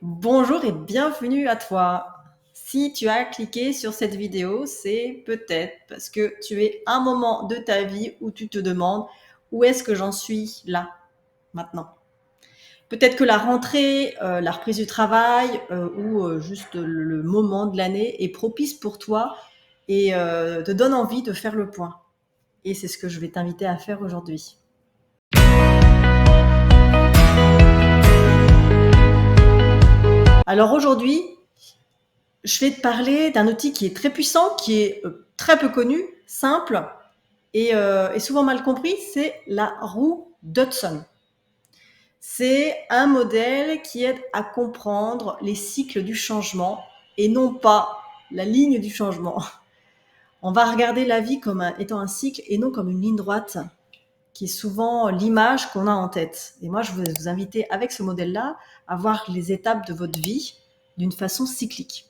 Bonjour et bienvenue à toi. Si tu as cliqué sur cette vidéo, c'est peut-être parce que tu es à un moment de ta vie où tu te demandes où est-ce que j'en suis là, maintenant. Peut-être que la rentrée, la reprise du travail ou juste le moment de l'année est propice pour toi et te donne envie de faire le point. Et c'est ce que je vais t'inviter à faire aujourd'hui. Alors aujourd'hui, je vais te parler d'un outil qui est très puissant, qui est très peu connu, simple et souvent mal compris, c'est la roue d'Hudson. C'est un modèle qui aide à comprendre les cycles du changement et non pas la ligne du changement. On va regarder la vie comme étant un cycle et non comme une ligne droite, qui est souvent l'image qu'on a en tête. Et moi, je vais vous inviter avec ce modèle-là à voir les étapes de votre vie d'une façon cyclique.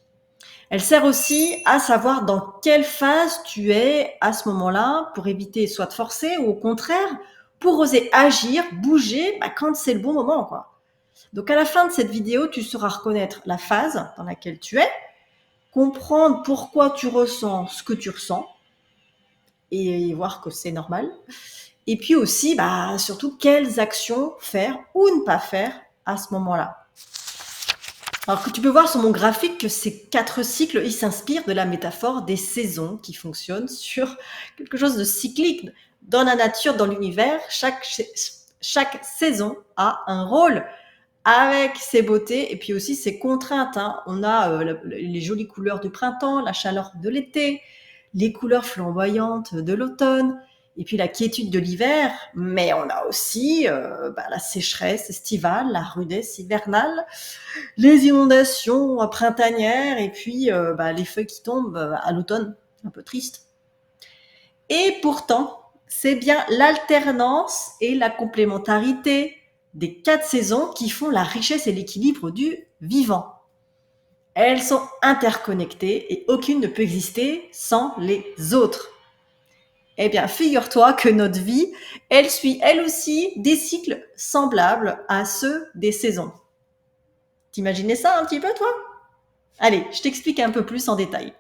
Elle sert aussi à savoir dans quelle phase tu es à ce moment-là pour éviter soit de forcer ou au contraire pour oser agir, bouger quand c'est le bon moment, quoi. Donc à la fin de cette vidéo, tu sauras reconnaître la phase dans laquelle tu es, comprendre pourquoi tu ressens ce que tu ressens et voir que c'est normal. Et puis aussi, surtout, quelles actions faire ou ne pas faire à ce moment-là. Alors que tu peux voir sur mon graphique que ces 4 cycles, ils s'inspirent de la métaphore des saisons qui fonctionnent sur quelque chose de cyclique. Dans la nature, dans l'univers, chaque saison a un rôle avec ses beautés et puis aussi ses contraintes. On a les jolies couleurs du printemps, la chaleur de l'été, les couleurs flamboyantes de l'automne, et puis la quiétude de l'hiver, mais on a aussi la sécheresse estivale, la rudesse hivernale, les inondations printanières, et puis les feuilles qui tombent à l'automne, un peu triste. Et pourtant, c'est bien l'alternance et la complémentarité des 4 saisons qui font la richesse et l'équilibre du vivant. Elles sont interconnectées et aucune ne peut exister sans les autres. Eh bien, figure-toi que notre vie, elle suit elle aussi des cycles semblables à ceux des saisons. T'imaginais ça un petit peu, toi? Allez, je t'explique un peu plus en détail.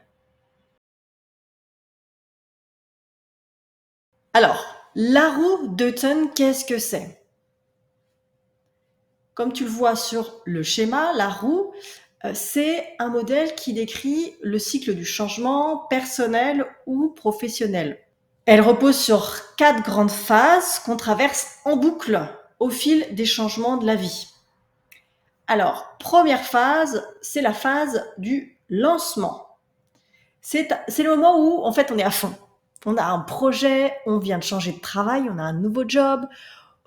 Alors, la roue d'Hutton, qu'est-ce que c'est? Comme tu le vois sur le schéma, la roue, c'est un modèle qui décrit le cycle du changement personnel ou professionnel. Elle repose sur 4 grandes phases qu'on traverse en boucle au fil des changements de la vie. Alors, première phase, c'est la phase du lancement. C'est le moment où, en fait, on est à fond. On a un projet, on vient de changer de travail, on a un nouveau job,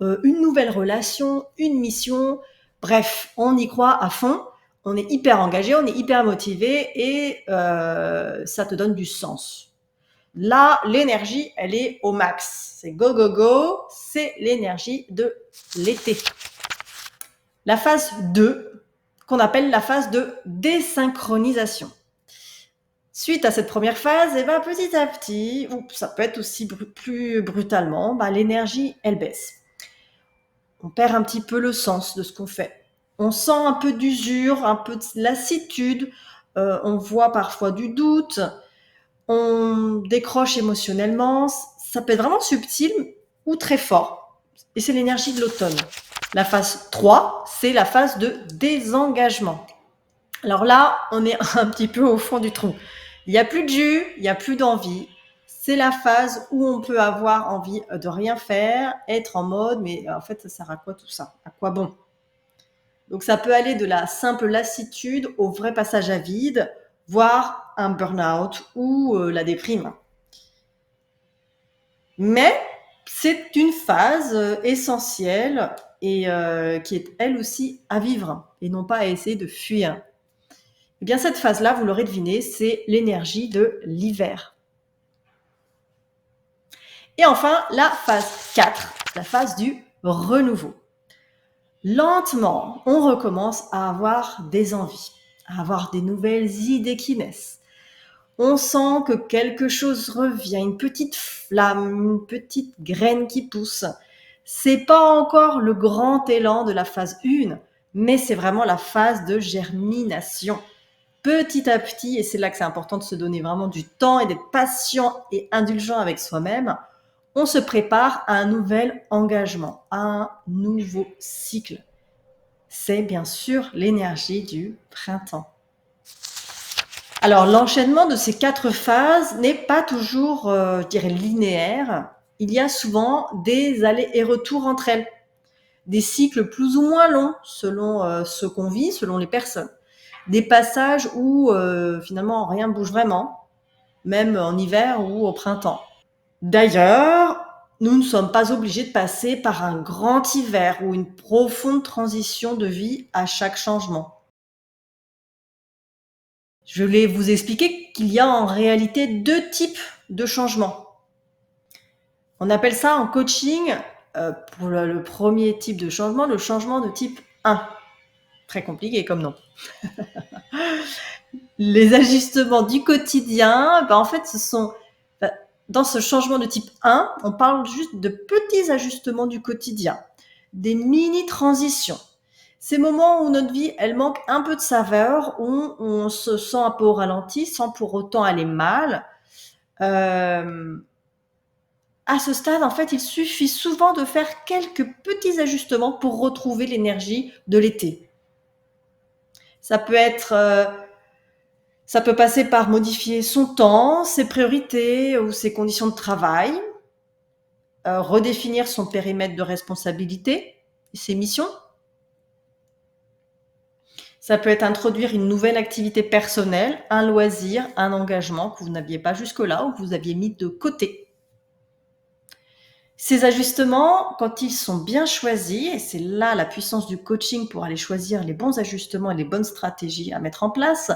une nouvelle relation, une mission. Bref, on y croit à fond. On est hyper engagé, on est hyper motivé et ça te donne du sens. Là, l'énergie, elle est au max. C'est go, go, go. C'est l'énergie de l'été. La phase 2, qu'on appelle la phase de désynchronisation. Suite à cette première phase, petit à petit, ou ça peut être aussi plus brutalement, l'énergie, elle baisse. On perd un petit peu le sens de ce qu'on fait. On sent un peu d'usure, un peu de lassitude, on voit parfois du doute, on décroche émotionnellement. Ça peut être vraiment subtil ou très fort. Et c'est l'énergie de l'automne. La phase 3, c'est la phase de désengagement. Alors là, on est un petit peu au fond du trou. Il n'y a plus de jus, il n'y a plus d'envie. C'est la phase où on peut avoir envie de rien faire, être en mode, mais en fait, ça sert à quoi tout ça? À quoi bon? Donc ça peut aller de la simple lassitude au vrai passage à vide, voire un burn-out ou la déprime. Mais c'est une phase essentielle et qui est elle aussi à vivre et non pas à essayer de fuir. Eh bien, cette phase-là, vous l'aurez deviné, c'est l'énergie de l'hiver. Et enfin, la phase 4, la phase du renouveau. Lentement, on recommence à avoir des envies, à avoir des nouvelles idées qui naissent. On sent que quelque chose revient, une petite flamme, une petite graine qui pousse. C'est pas encore le grand élan de la phase 1, mais c'est vraiment la phase de germination. Petit à petit, et c'est là que c'est important de se donner vraiment du temps et d'être patient et indulgent avec soi-même, on se prépare à un nouvel engagement, à un nouveau cycle. C'est bien sûr l'énergie du printemps. Alors, l'enchaînement de ces 4 phases n'est pas toujours, je dirais, linéaire. Il y a souvent des allers et retours entre elles, des cycles plus ou moins longs selon ce qu'on vit, selon les personnes. Des passages où finalement rien ne bouge vraiment, même en hiver ou au printemps. D'ailleurs, nous ne sommes pas obligés de passer par un grand hiver ou une profonde transition de vie à chaque changement. Je vais vous expliquer qu'il y a en réalité 2 types de changements. On appelle ça en coaching, pour le 1er type de changement, le changement de type 1. Très compliqué comme nom. Les ajustements du quotidien, en fait, ce sont dans ce changement de type 1, on parle juste de petits ajustements du quotidien, des mini transitions. Ces moments où notre vie, elle manque un peu de saveur, où on se sent un peu au ralenti sans pour autant aller mal. À ce stade, en fait, il suffit souvent de faire quelques petits ajustements pour retrouver l'énergie de l'été. Ça peut être, ça peut passer par modifier son temps, ses priorités ou ses conditions de travail, redéfinir son périmètre de responsabilité et ses missions. Ça peut être introduire une nouvelle activité personnelle, un loisir, un engagement que vous n'aviez pas jusque-là ou que vous aviez mis de côté. Ces ajustements, quand ils sont bien choisis, et c'est là la puissance du coaching pour aller choisir les bons ajustements et les bonnes stratégies à mettre en place,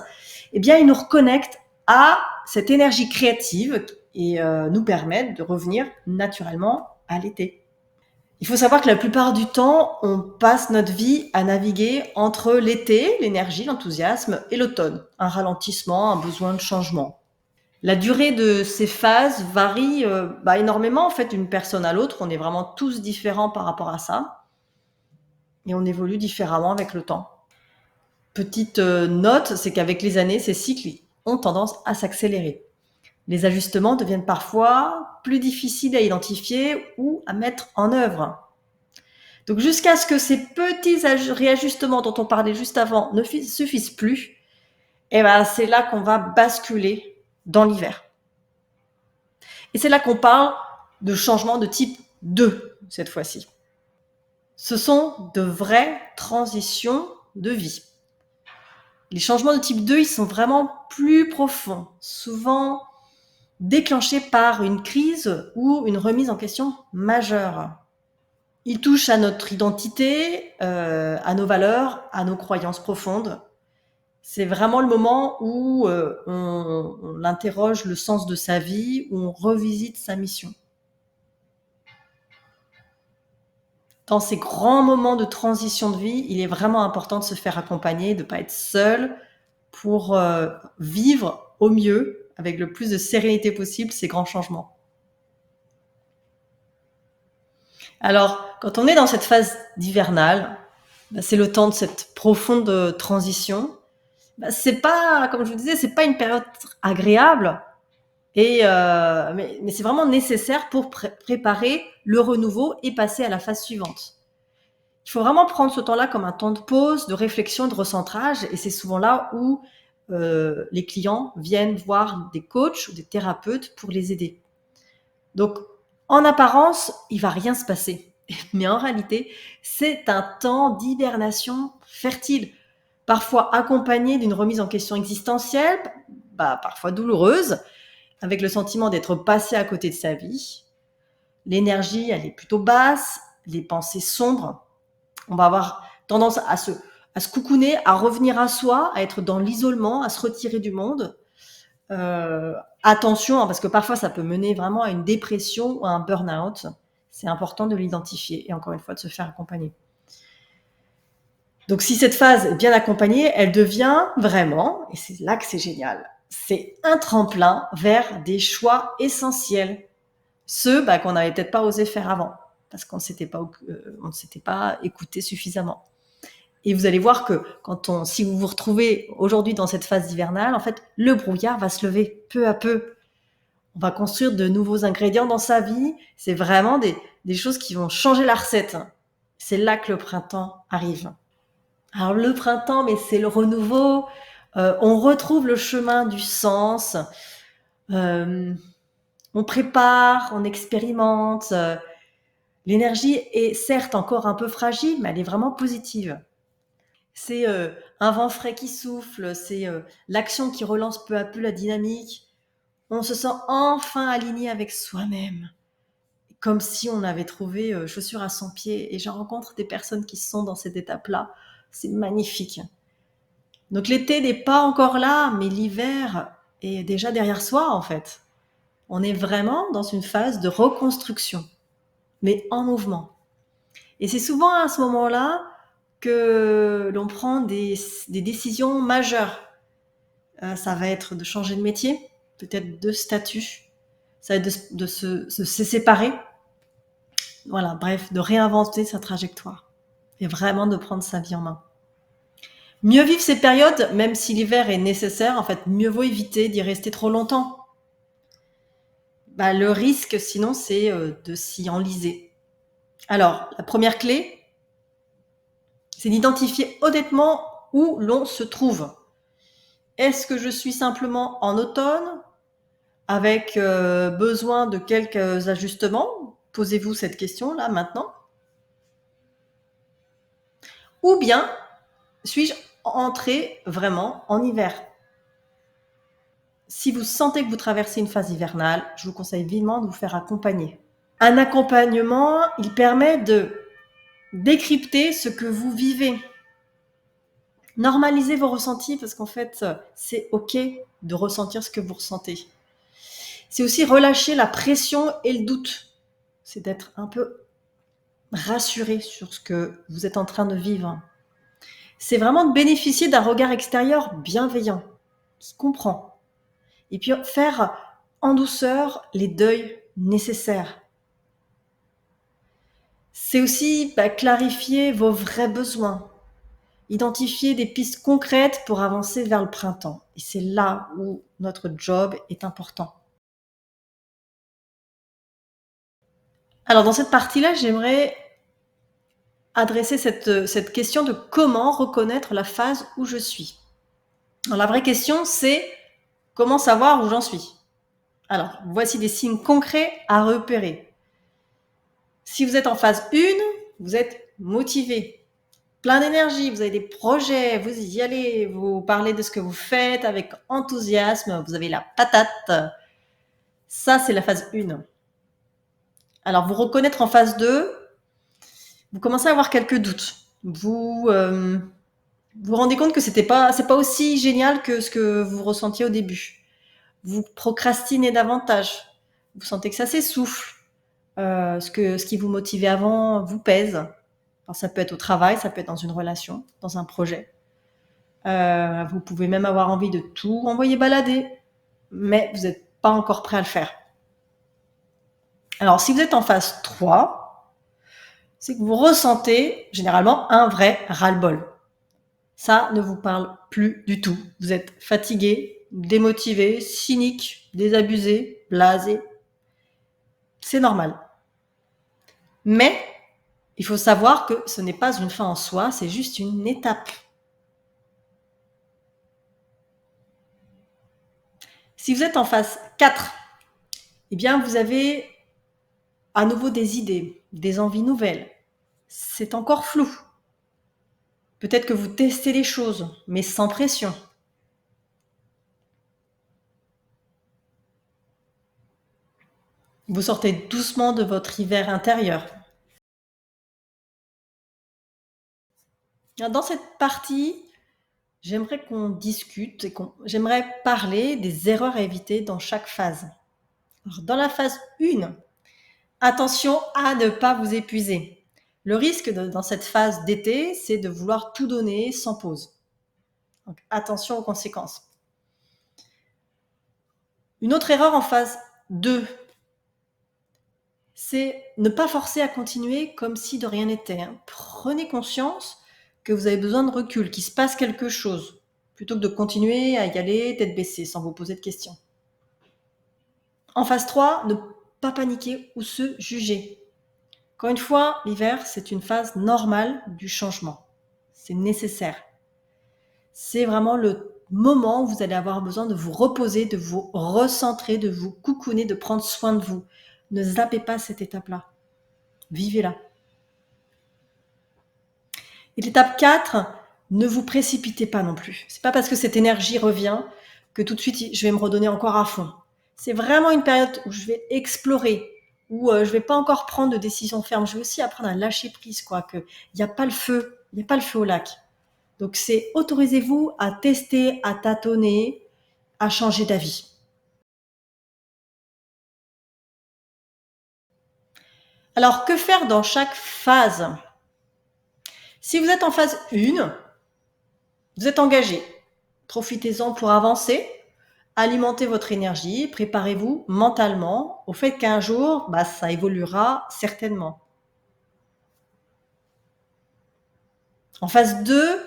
eh bien, ils nous reconnectent à cette énergie créative et nous permettent de revenir naturellement à l'été. Il faut savoir que la plupart du temps, on passe notre vie à naviguer entre l'été, l'énergie, l'enthousiasme, et l'automne, un ralentissement, un besoin de changement. La durée de ces phases varie énormément en fait d'une personne à l'autre. On est vraiment tous différents par rapport à ça et on évolue différemment avec le temps. Petite note, c'est qu'avec les années, ces cycles ont tendance à s'accélérer. Les ajustements deviennent parfois plus difficiles à identifier ou à mettre en œuvre. Donc jusqu'à ce que ces petits réajustements dont on parlait juste avant ne suffisent plus, c'est là qu'on va basculer dans l'hiver. Et c'est là qu'on parle de changement de type 2 cette fois-ci. Ce sont de vraies transitions de vie. Les changements de type 2, ils sont vraiment plus profonds, souvent déclenchés par une crise ou une remise en question majeure. Ils touchent à notre identité, à nos valeurs, à nos croyances profondes. C'est vraiment le moment où on interroge le sens de sa vie, où on revisite sa mission. Dans ces grands moments de transition de vie, il est vraiment important de se faire accompagner, de ne pas être seul pour vivre au mieux, avec le plus de sérénité possible, ces grands changements. Alors, quand on est dans cette phase d'hivernale, c'est le temps de cette profonde transition. C'est pas, comme je vous disais, c'est pas une période agréable, mais c'est vraiment nécessaire pour préparer le renouveau et passer à la phase suivante. Il faut vraiment prendre ce temps-là comme un temps de pause, de réflexion, de recentrage, et c'est souvent là où les clients viennent voir des coachs ou des thérapeutes pour les aider. Donc, en apparence, il va rien se passer, mais en réalité, c'est un temps d'hibernation fertile, parfois accompagné d'une remise en question existentielle, parfois douloureuse, avec le sentiment d'être passé à côté de sa vie. L'énergie, elle est plutôt basse, les pensées sombres. On va avoir tendance à se cocooner, à revenir à soi, à être dans l'isolement, à se retirer du monde. Attention, parce que parfois ça peut mener vraiment à une dépression ou à un burn-out. C'est important de l'identifier et encore une fois de se faire accompagner. Donc si cette phase est bien accompagnée, elle devient vraiment, et c'est là que c'est génial, c'est un tremplin vers des choix essentiels. Ceux qu'on n'avait peut-être pas osé faire avant, parce qu'on ne s'était pas écouté suffisamment. Et vous allez voir que si vous vous retrouvez aujourd'hui dans cette phase hivernale, en fait, le brouillard va se lever peu à peu. On va construire de nouveaux ingrédients dans sa vie. C'est vraiment des choses qui vont changer la recette. C'est là que le printemps arrive. Alors le printemps, mais c'est le renouveau. On retrouve le chemin du sens. Euh, on prépare, on expérimente. L'énergie est certes encore un peu fragile, mais elle est vraiment positive. C'est un vent frais qui souffle, c'est l'action qui relance peu à peu la dynamique. On se sent enfin aligné avec soi-même, comme si on avait trouvé chaussures à 100 pieds. Et je rencontre des personnes qui sont dans cette étape-là. C'est magnifique. Donc l'été n'est pas encore là, mais l'hiver est déjà derrière soi en fait. On est vraiment dans une phase de reconstruction, mais en mouvement. Et c'est souvent à ce moment-là que l'on prend des décisions majeures. Ça va être de changer de métier, peut-être de statut, ça va être de se séparer. Voilà, bref, de réinventer sa trajectoire et vraiment de prendre sa vie en main. Mieux vivre ces périodes, même si l'hiver est nécessaire, en fait, mieux vaut éviter d'y rester trop longtemps. Le risque, sinon, c'est de s'y enliser. Alors, la première clé, c'est d'identifier honnêtement où l'on se trouve. Est-ce que je suis simplement en automne, avec besoin de quelques ajustements? Posez-vous cette question-là maintenant. Ou bien, suis-je entré vraiment en hiver? Si vous sentez que vous traversez une phase hivernale, je vous conseille vivement de vous faire accompagner. Un accompagnement, il permet de décrypter ce que vous vivez. Normalisez vos ressentis parce qu'en fait, c'est OK de ressentir ce que vous ressentez. C'est aussi relâcher la pression et le doute. C'est d'être un peu rassuré sur ce que vous êtes en train de vivre. C'est vraiment de bénéficier d'un regard extérieur bienveillant, qui comprend. Et puis faire en douceur les deuils nécessaires. C'est aussi clarifier vos vrais besoins, identifier des pistes concrètes pour avancer vers le printemps. Et c'est là où notre job est important. Alors dans cette partie-là, j'aimerais adresser cette question de comment reconnaître la phase où je suis. Alors, la vraie question, c'est comment savoir où j'en suis. Alors, voici des signes concrets à repérer. Si vous êtes en phase 1, vous êtes motivé, plein d'énergie, vous avez des projets, vous y allez, vous parlez de ce que vous faites avec enthousiasme, vous avez la patate. Ça, c'est la phase 1. Alors, vous reconnaître en phase 2, vous commencez à avoir quelques doutes. Vous vous rendez compte que c'est pas aussi génial que ce que vous ressentiez au début. Vous procrastinez davantage. Vous sentez que ça s'essouffle. Ce qui vous motivait avant vous pèse. Alors, ça peut être au travail, ça peut être dans une relation, dans un projet. Vous pouvez même avoir envie de tout envoyer balader, mais vous n'êtes pas encore prêt à le faire. Alors, si vous êtes en phase 3, c'est que vous ressentez généralement un vrai ras-le-bol. Ça ne vous parle plus du tout. Vous êtes fatigué, démotivé, cynique, désabusé, blasé. C'est normal. Mais il faut savoir que ce n'est pas une fin en soi, c'est juste une étape. Si vous êtes en phase 4, eh bien vous avez à nouveau des idées, des envies nouvelles. C'est encore flou. Peut-être que vous testez les choses, mais sans pression. Vous sortez doucement de votre hiver intérieur. Dans cette partie, j'aimerais qu'on discute et j'aimerais parler des erreurs à éviter dans chaque phase. Alors, dans la phase 1, attention à ne pas vous épuiser. Le risque dans cette phase d'été, c'est de vouloir tout donner sans pause. Donc, attention aux conséquences. Une autre erreur en phase 2, c'est ne pas forcer à continuer comme si de rien n'était. Prenez conscience que vous avez besoin de recul, qu'il se passe quelque chose, plutôt que de continuer à y aller tête baissée, sans vous poser de questions. En phase 3, ne pas paniquer ou se juger. Encore une fois, l'hiver, c'est une phase normale du changement. C'est nécessaire. C'est vraiment le moment où vous allez avoir besoin de vous reposer, de vous recentrer, de vous coucouner, de prendre soin de vous. Ne zappez pas cette étape-là. Vivez-la. Et l'étape 4, ne vous précipitez pas non plus. C'est pas parce que cette énergie revient que tout de suite je vais me redonner encore à fond. C'est vraiment une période où je vais explorer, où je vais pas encore prendre de décision ferme. Je vais aussi apprendre à lâcher prise, quoi, que il n'y a pas le feu, il n'y a pas le feu au lac. Donc c'est autorisez-vous à tester, à tâtonner, à changer d'avis. Alors que faire dans chaque phase? Si vous êtes en phase 1, vous êtes engagé. Profitez-en pour avancer, alimentez votre énergie, préparez-vous mentalement au fait qu'un jour, ça évoluera certainement. En phase 2,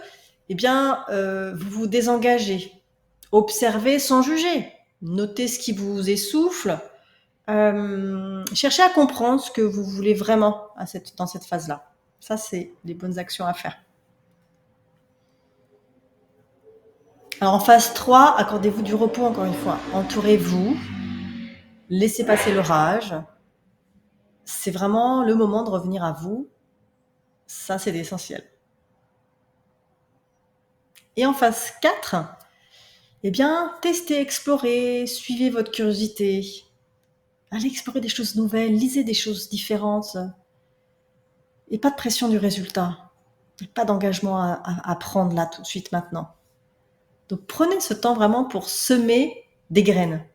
vous vous désengagez. Observez sans juger. Notez ce qui vous essouffle. Cherchez à comprendre ce que vous voulez vraiment dans cette phase-là. Ça, c'est les bonnes actions à faire. Alors en phase 3, accordez-vous du repos encore une fois. Entourez-vous, laissez passer l'orage. C'est vraiment le moment de revenir à vous. Ça, c'est l'essentiel. Et en phase 4, testez, explorez, suivez votre curiosité. Allez explorer des choses nouvelles, lisez des choses différentes. Et pas de pression du résultat. Et pas d'engagement à prendre là tout de suite maintenant. Donc prenez ce temps vraiment pour semer des graines.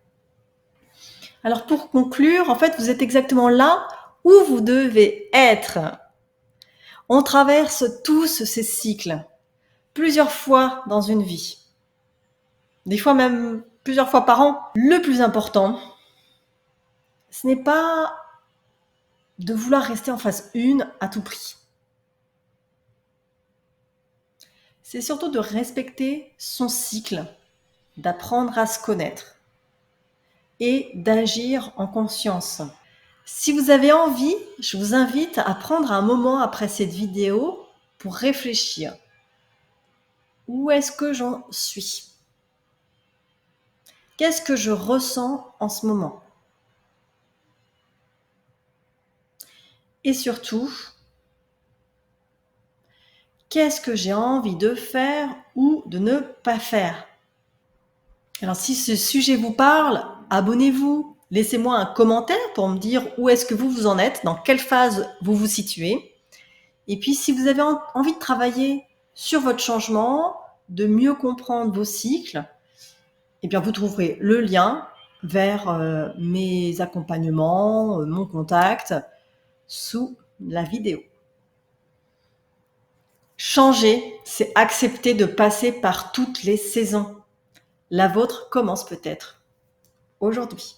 Alors pour conclure, en fait, vous êtes exactement là où vous devez être. On traverse tous ces cycles, plusieurs fois dans une vie. Des fois même plusieurs fois par an. Le plus important, ce n'est pas de vouloir rester en phase 1 à tout prix. C'est surtout de respecter son cycle, d'apprendre à se connaître et d'agir en conscience. Si vous avez envie, je vous invite à prendre un moment après cette vidéo pour réfléchir. Où est-ce que j'en suis? Qu'est-ce que je ressens en ce moment? Et surtout, qu'est-ce que j'ai envie de faire ou de ne pas faire? Alors si ce sujet vous parle, abonnez-vous, laissez-moi un commentaire pour me dire où est-ce que vous en êtes, dans quelle phase vous vous situez. Et puis si vous avez envie de travailler sur votre changement, de mieux comprendre vos cycles, vous trouverez le lien vers mes accompagnements, mon contact, sous la vidéo. Changer, c'est accepter de passer par toutes les saisons. La vôtre commence peut-être aujourd'hui.